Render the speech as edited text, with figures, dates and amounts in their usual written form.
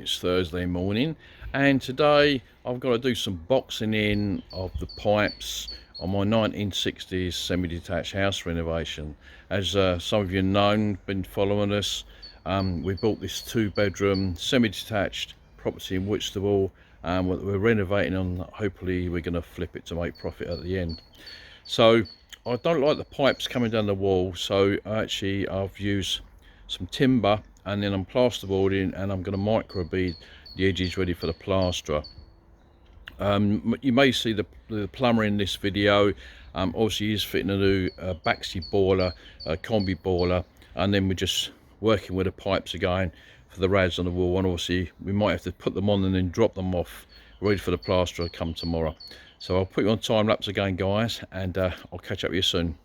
It's Thursday morning, and today I've got to do some boxing in of the pipes on my 1960s semi-detached house renovation. As some of you know, been following us, we bought this 2-bedroom semi-detached property in Whitstable, and we're renovating on. Hopefully we're going to flip it to make profit at the end. So I don't like the pipes coming down the wall, so I've used some timber, and then I'm plasterboarding, and I'm going to microbead the edges ready for the plasterer. You may see the plumber in this video. Obviously he's fitting a new Baxi boiler, combi boiler, and then we're just working where the pipes are going for the rads on the wall, and obviously we might have to put them on and then drop them off ready for the plasterer come tomorrow. So I'll put you on time lapse again, guys, and I'll catch up with you soon.